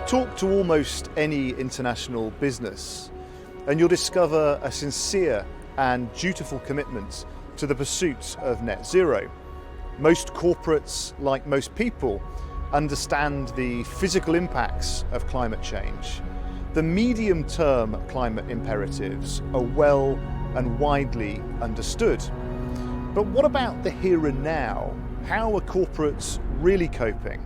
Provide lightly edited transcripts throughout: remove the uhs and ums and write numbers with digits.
Talk to almost any international business and you'll discover a sincere and dutiful commitment to the pursuit of net zero. Most corporates, like most people, understand the physical impacts of climate change. The medium-term climate imperatives are well and widely understood. But what about the here and now? How are corporates really coping?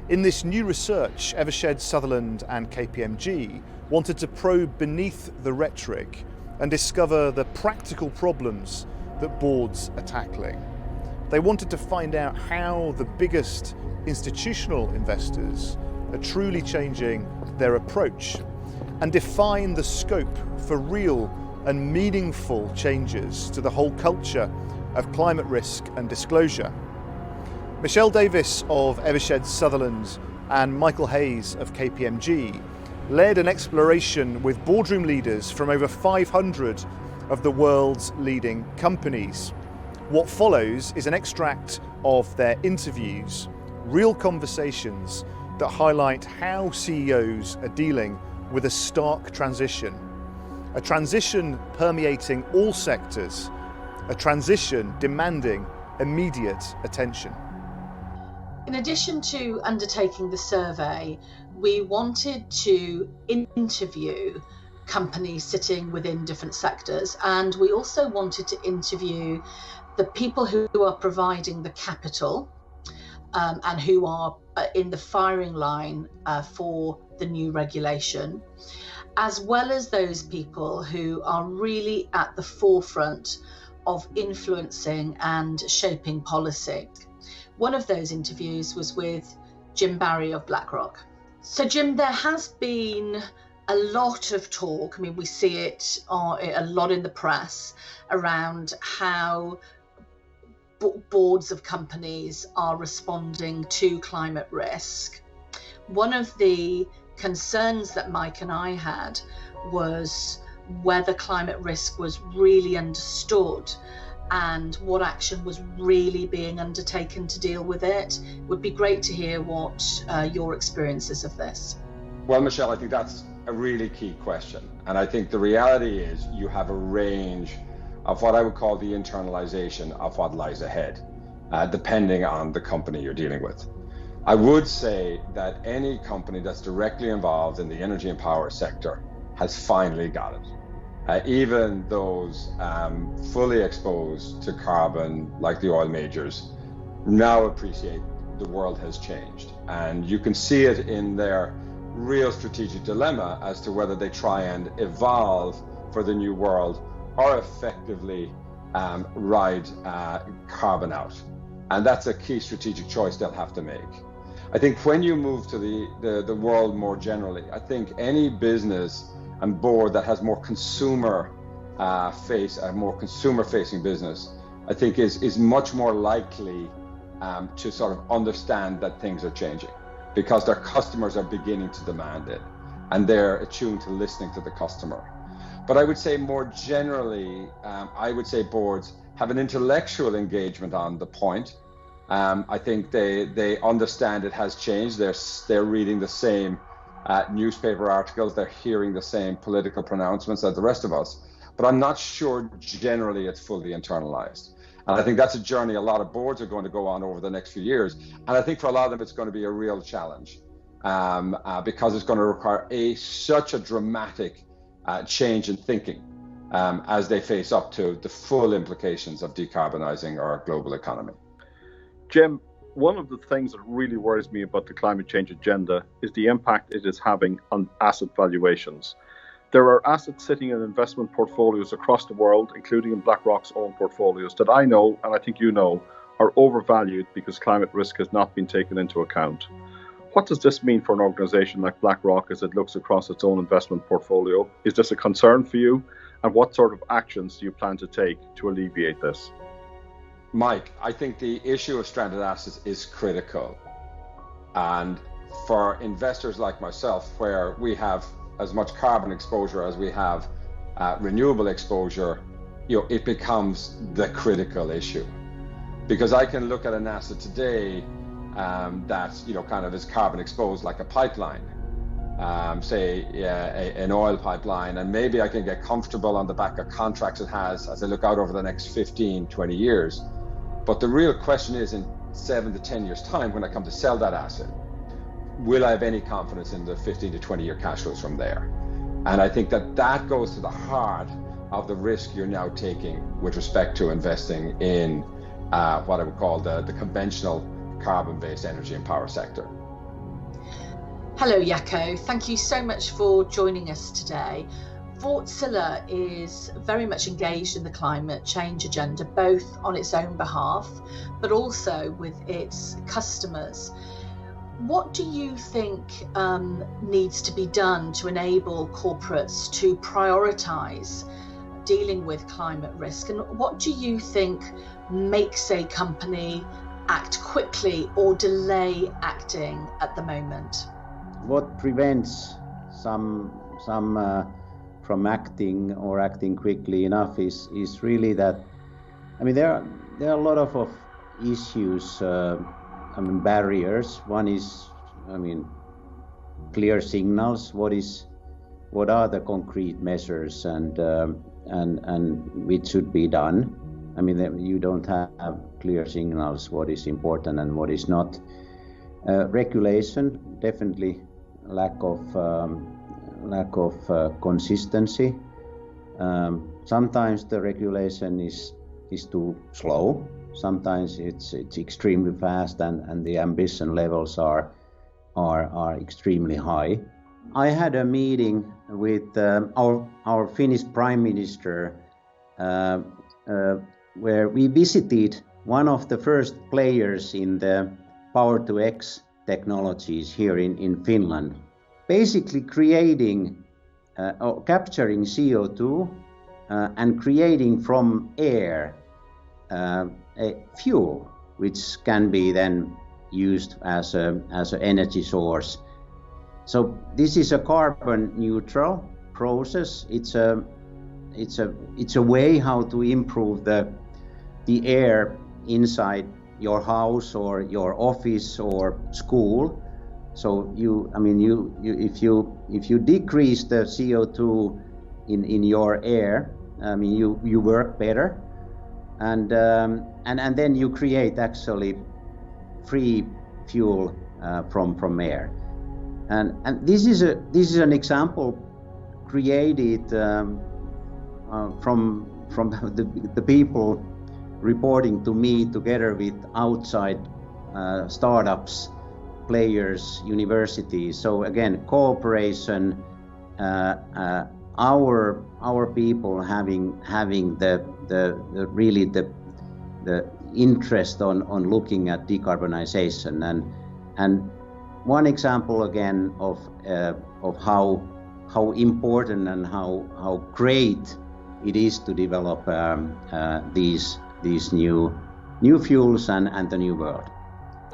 In this new research, Evershed Sutherland and KPMG wanted to probe beneath the rhetoric and discover the practical problems that boards are tackling. They wanted to find out how the biggest institutional investors are truly changing their approach and define the scope for real and meaningful changes to the whole culture of climate risk and disclosure. Michelle Davis of Evershed Sutherland and Michael Hayes of KPMG led an exploration with boardroom leaders from over 500 of the world's leading companies. What follows is an extract of their interviews, real conversations that highlight how CEOs are dealing with a stark transition. A transition permeating all sectors, a transition demanding immediate attention. In addition to undertaking the survey, we wanted to interview companies sitting within different sectors, and we also wanted to interview the people who are providing the capital and who are in the firing line for the new regulation, as well as those people who are really at the forefront of influencing and shaping policy. One of those interviews was with Jim Barry of BlackRock. So Jim, there has been a lot of talk, I mean, we see it a lot in the press around how boards of companies are responding to climate risk. One of the concerns that Mike and I had was whether climate risk was really understood and what action was really being undertaken to deal with it. It would be great to hear what your experiences of this. Well, Michelle, I think that's a really key question. And I think the reality is you have a range of what I would call the internalization of what lies ahead, depending on the company you're dealing with. I would say that any company that's directly involved in the energy and power sector has finally got it. Even those fully exposed to carbon, like the oil majors, now appreciate the world has changed. And you can see it in their real strategic dilemma as to whether they try and evolve for the new world or effectively ride carbon out. And that's a key strategic choice they'll have to make. I think when you move to the world more generally, I think any business and board that has more consumer facing business, I think is much more likely to sort of understand that things are changing because their customers are beginning to demand it and they're attuned to listening to the customer. But I would say more generally, I would say boards have an intellectual engagement on the point. I think they understand it has changed. They're reading the same newspaper articles, they're hearing the same political pronouncements as the rest of us, but I'm not sure generally it's fully internalized. And I think that's a journey a lot of boards are going to go on over the next few years. And I think for a lot of them, it's going to be a real challenge because it's going to require such a dramatic change in thinking as they face up to the full implications of decarbonizing our global economy. Jim, one of the things that really worries me about the climate change agenda is the impact it is having on asset valuations. There are assets sitting in investment portfolios across the world, including in BlackRock's own portfolios, that I know, and I think you know, are overvalued because climate risk has not been taken into account. What does this mean for an organization like BlackRock as it looks across its own investment portfolio? Is this a concern for you? And what sort of actions do you plan to take to alleviate this? Mike, I think the issue of stranded assets is critical. And for investors like myself, where we have as much carbon exposure as we have renewable exposure, it becomes the critical issue. Because I can look at an asset today that kind of is carbon exposed like a pipeline, say an oil pipeline, and maybe I can get comfortable on the back of contracts it has as I look out over the next 15, 20 years. But the real question is, in 7 to 10 years time, when I come to sell that asset, will I have any confidence in the 15 to 20 year cash flows from there? And I think that goes to the heart of the risk you're now taking with respect to investing in what I would call the conventional carbon-based energy and power sector. Hello, Jaco. Thank you so much for joining us today. Wärtsilä is very much engaged in the climate change agenda, both on its own behalf, but also with its customers. What do you think needs to be done to enable corporates to prioritise dealing with climate risk? And what do you think makes a company act quickly or delay acting at the moment? What prevents some from acting or acting quickly enough is really that, I mean, there are a lot of issues, barriers. One is, clear signals. What are the concrete measures and which should be done? I mean, you don't have clear signals what is important and what is not. Regulation, definitely lack of consistency. Sometimes the regulation is too slow. Sometimes it's extremely fast, and the ambition levels are extremely high. I had a meeting with our Finnish Prime Minister where we visited one of the first players in the Power-to-X technologies here in Finland, basically creating or capturing CO2 and creating from air a fuel which can be then used as an energy source. So this is a carbon neutral process. It's a way how to improve the air inside your house or your office or school. So if you decrease the CO2 in your air, you work better, and then you create actually free fuel from air, and this is an example created from the people reporting to me together with outside startups, players, universities. So again, cooperation, our people having the interest on looking at decarbonization, and one example again of how important and how great it is to develop these new fuels and the new world.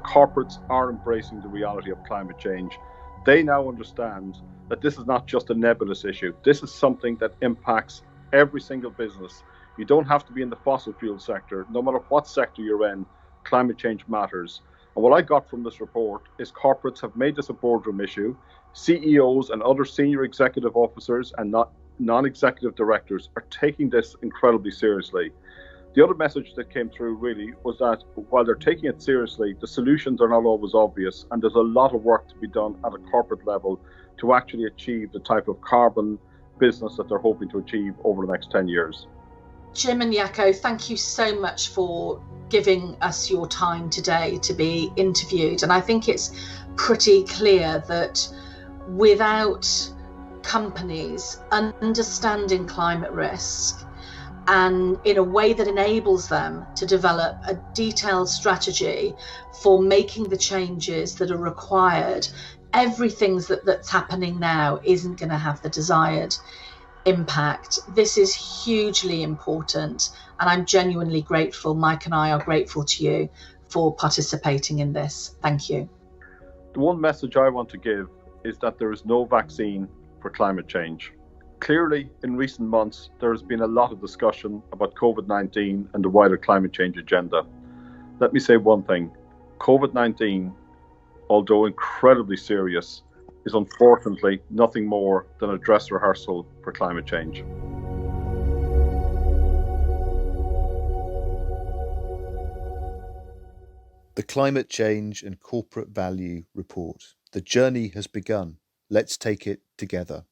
Corporates are embracing the reality of climate change. They now understand that this is not just a nebulous issue. This is something that impacts every single business. You don't have to be in the fossil fuel sector. No matter what sector you're in, climate change matters. And what I got from this report is corporates have made this a boardroom issue. CEOs and other senior executive officers and non-executive directors are taking this incredibly seriously. The other message that came through really was that while they're taking it seriously, the solutions are not always obvious, and there's a lot of work to be done at a corporate level to actually achieve the type of carbon business that they're hoping to achieve over the next 10 years. Jim and Jaco, thank you so much for giving us your time today to be interviewed. And I think it's pretty clear that without companies understanding climate risk and in a way that enables them to develop a detailed strategy for making the changes that are required, everything that's happening now isn't going to have the desired impact. This is hugely important, and I'm genuinely grateful. Mike and I are grateful to you for participating in this. Thank you. The one message I want to give is that there is no vaccine for climate change. Clearly, in recent months, there has been a lot of discussion about COVID-19 and the wider climate change agenda. Let me say one thing. COVID-19, although incredibly serious, is unfortunately nothing more than a dress rehearsal for climate change. The Climate Change and Corporate Value Report. The journey has begun. Let's take it together.